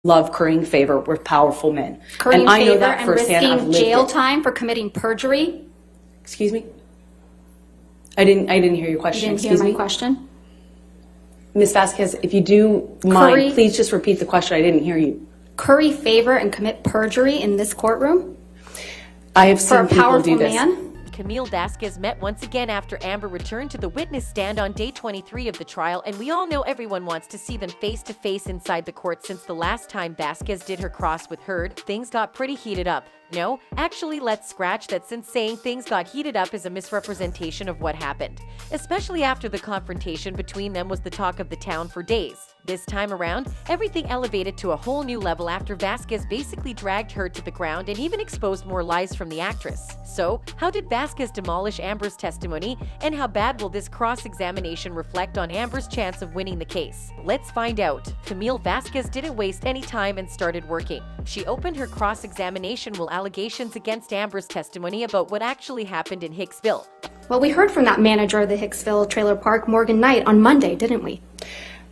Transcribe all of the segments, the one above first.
love currying favor with powerful men. Currying and I know favor that and firsthand. I've risking lived jail it. time for committing perjury? Excuse me? I didn't hear your question. You didn't hear my question? Ms. Vasquez, if you do mind, please just repeat the question. I didn't hear you. Curry favor and commit perjury in this courtroom? I have For seen a people powerful do this. man? Camille Vasquez met once again after Amber returned to the witness stand on day 23 of the trial, and we all know everyone wants to see them face to face inside the court since the last time Vasquez did her cross with Heard, things got pretty heated up. No, actually, let's scratch that, since saying things got heated up is a misrepresentation of what happened. Especially after the confrontation between them was the talk of the town for days. This time around, everything elevated to a whole new level after Vasquez basically dragged Heard to the ground and even exposed more lies from the actress. So, how did Vasquez demolish Amber's testimony, and how bad will this cross-examination reflect on Amber's chance of winning the case? Let's find out. Camille Vasquez didn't waste any time and started working. She opened her cross-examination while allegations against Amber's testimony about what actually happened in Hicksville. Well, we heard from that manager of the Hicksville trailer park, Morgan Knight, on Monday, didn't we?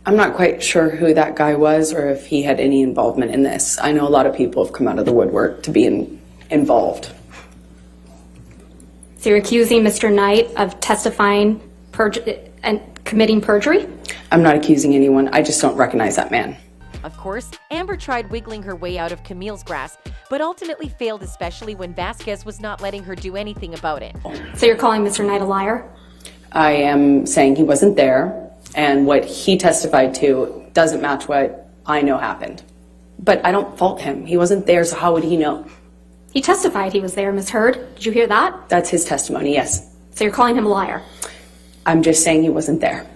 I'm not quite sure who that guy was or if he had any involvement in this. I know a lot of people have come out of the woodwork to be involved. So you're accusing Mr. Knight of testifying and committing perjury? I'm not accusing anyone. I just don't recognize that man. Of course, Amber tried wiggling her way out of Camille's grasp, but ultimately failed, especially when Vasquez was not letting her do anything about it. So you're calling Mr. Knight a liar? I am saying he wasn't there, and what he testified to doesn't match what I know happened. But I don't fault him. He wasn't there, so how would he know? He testified he was there, Ms. Heard. Did you hear that? That's his testimony, yes. So you're calling him a liar? I'm just saying he wasn't there.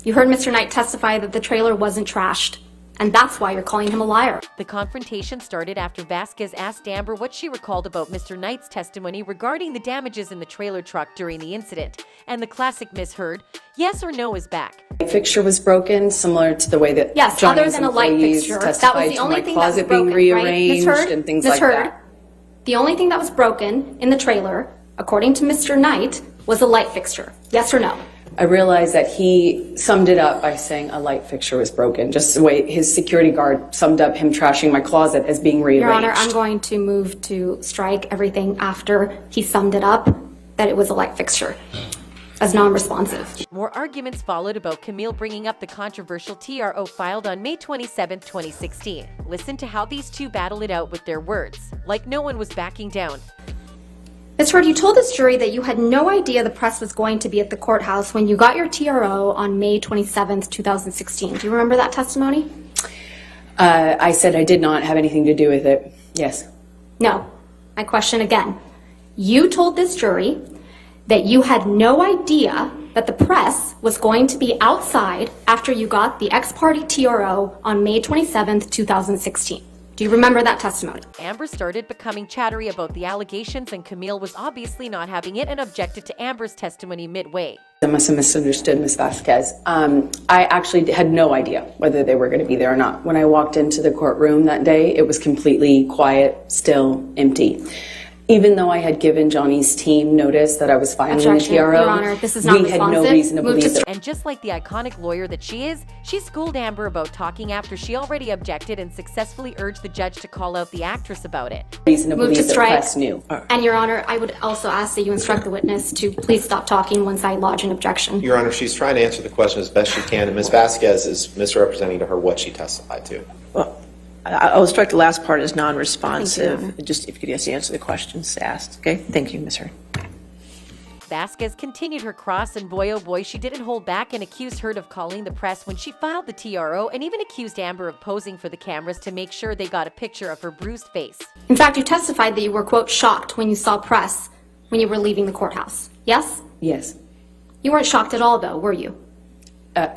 You heard Mr. Knight testify that the trailer wasn't trashed, and that's why you're calling him a liar. The confrontation started after Vasquez asked Amber what she recalled about Mr. Knight's testimony regarding the damages in the trailer truck during the incident, and the classic Miss Heard, yes or no, is back. The fixture was broken, similar to the way that yes, Johnny's other than a light employees fixture. testified That was the to only my thing that was closet broken, being rearranged right? Ms. Heard, and things Ms. like Heard, that. The only thing that was broken in the trailer, according to Mr. Knight, was a light fixture. Yes or no? I realized that he summed it up by saying a light fixture was broken, just the way his security guard summed up him trashing my closet as being rearranged. Your Honor, I'm going to move to strike everything after he summed it up, that it was a light fixture, as non-responsive. More arguments followed about Camille bringing up the controversial TRO filed on May 27, 2016. Listen to how these two battle it out with their words, like no one was backing down. Ms. Heard, you told this jury that you had no idea the press was going to be at the courthouse when you got your TRO on May 27, 2016. Do you remember that testimony? I said I did not have anything to do with it. Yes. No. My question again. You told this jury that you had no idea that the press was going to be outside after you got the ex-parte TRO on May 27, 2016. Do you remember that testimony? Amber started becoming chattery about the allegations, and Camille was obviously not having it and objected to Amber's testimony midway. I must have misunderstood Ms. Vasquez. I actually had no idea whether they were going to be there or not. When I walked into the courtroom that day, it was completely quiet, still, empty. Even though I had given Johnny's team notice that I was filing the TRO, Your Honor, this is not we had no reason to believe that. And just like the iconic lawyer that she is, she schooled Amber about talking after she already objected and successfully urged the judge to call out the actress about it. Reason to believe that the press knew. And Your Honor, I would also ask that you instruct the witness to please stop talking once I lodge an objection. Your Honor, she's trying to answer the question as best she can, and Ms. Vasquez is misrepresenting to her what she testified to. Well, I'll strike the last part as non-responsive. Just if you could just answer the questions asked. Okay, thank you, Ms. Heard. Vasquez continued her cross, and boy oh boy, she didn't hold back and accused Heard of calling the press when she filed the TRO, and even accused Amber of posing for the cameras to make sure they got a picture of her bruised face. In fact, you testified that you were, quote, shocked when you saw press when you were leaving the courthouse. Yes? Yes. You weren't shocked at all, though, were you?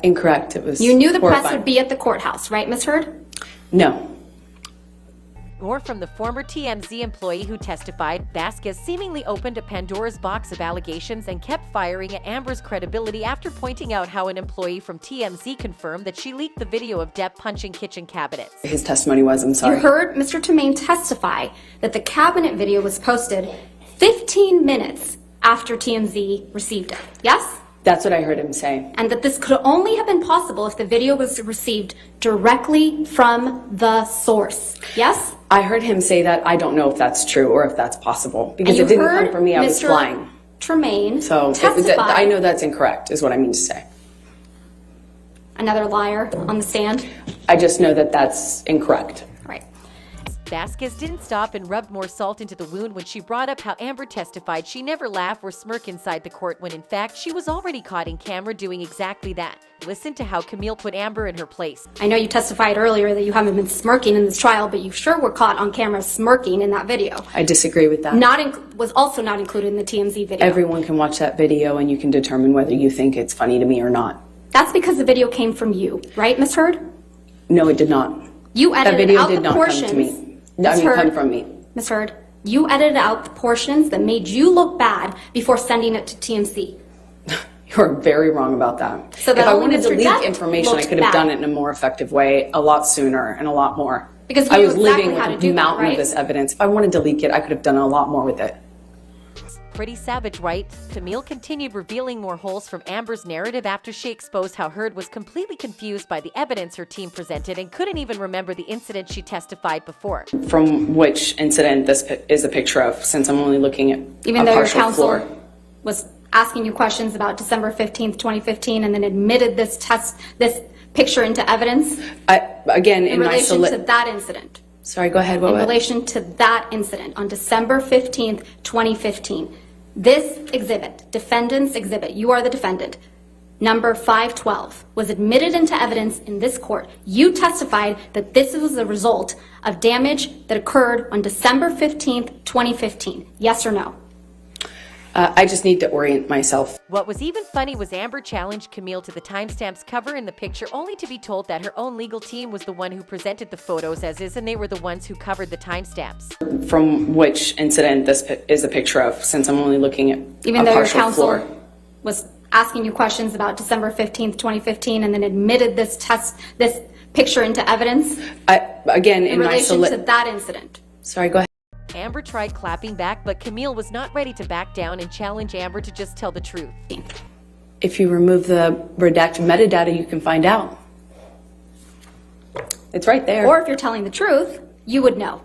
Incorrect. It was You knew the horrifying. press would be at the courthouse, right, Ms. Heard? No. More from the former TMZ employee who testified. Vasquez seemingly opened a Pandora's box of allegations and kept firing at Amber's credibility after pointing out how an employee from TMZ confirmed that she leaked the video of Depp punching kitchen cabinets. His testimony was, I'm sorry. You heard Mr. Tremaine testify that the cabinet video was posted 15 minutes after TMZ received it. Yes? That's what I heard him say. And that this could only have been possible if the video was received directly from the source. Yes? I heard him say that. I don't know if that's true or if that's possible because And it didn't you heard come from me. I was Mr. flying. Tremaine So testify. I know that's incorrect is what I mean to say. Another liar on the stand. I just know that that's incorrect. Right. Vasquez didn't stop and rubbed more salt into the wound when she brought up how Amber testified she never laugh or smirk inside the court when in fact she was already caught in camera doing exactly that. Listen to how Camille put Amber in her place. I know you testified earlier that you haven't been smirking in this trial, but you sure were caught on camera smirking in that video. I disagree with that. Was also not included in the TMZ video. Everyone can watch that video and you can determine whether you think it's funny to me or not. That's because the video came from you, right, Ms. Heard? No, it did not. You edited That video out did the not portions. come to me. I mean, come from me. Ms. Heard, you edited out the portions that made you look bad before sending it to TMZ. You're very wrong about that. So if that I only wanted to Mr. leak Depp information, I looked could have bad. done it in a more effective way, a lot sooner and a lot more. Because you I knew was exactly living how with to a do that, mountain right? of this evidence. If I wanted to leak it, I could have done a lot more with it. Pretty savage, right? Camille continued revealing more holes from Amber's narrative after she exposed how Heard was completely confused by the evidence her team presented and couldn't even remember the incident she testified before. From which incident this is a picture of, since I'm only looking at Even a though your partial counsel floor. was asking you questions about December 15th, 2015, and then admitted this picture into evidence Again, in relation to that incident. Sorry, go ahead. In relation to that incident on December 15th, 2015. This exhibit, defendant's exhibit, you are the defendant, number 512, was admitted into evidence in this court. You testified that this was the result of damage that occurred on December 15th, 2015. Yes or no? I just need to orient myself. What was even funny was Amber challenged Camille to the timestamps cover in the picture only to be told that her own legal team was the one who presented the photos as is and they were the ones who covered the timestamps. From which incident this is a picture of, since I'm only looking at Even a though your partial counsel floor. was asking you questions about December 15th, 2015, and then admitted this picture into evidence Again, in relation to that incident. Sorry, go ahead. Amber tried clapping back, but Camille was not ready to back down and challenge Amber to just tell the truth. If you remove the redacted metadata, you can find out. It's right there. Or if you're telling the truth, you would know.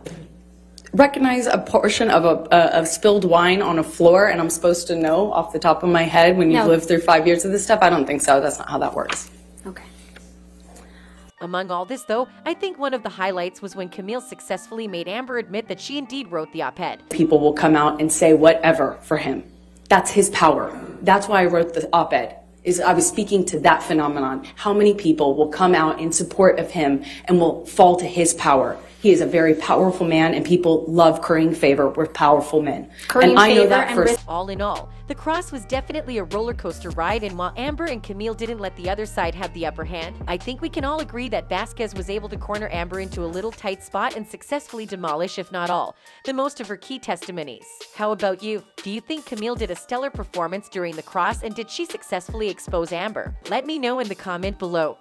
Recognize a portion of of spilled wine on a floor, and I'm supposed to know off the top of my head when you've No. lived through 5 years of this stuff? I don't think so. That's not how that works. Okay. Among all this, though, I think one of the highlights was when Camille successfully made Amber admit that she indeed wrote the op-ed. People will come out and say whatever for him. That's his power. That's why I wrote the op-ed. I was speaking to that phenomenon. How many people will come out in support of him and will fall to his power? He is a very powerful man, and people love currying favor with powerful men. Currying and I know favor that and first. All in all, the cross was definitely a roller coaster ride, and while Amber and Camille didn't let the other side have the upper hand, I think we can all agree that Vasquez was able to corner Amber into a little tight spot and successfully demolish, if not all, the most of her key testimonies. How about you? Do you think Camille did a stellar performance during the cross, and did she successfully expose Amber? Let me know in the comment below.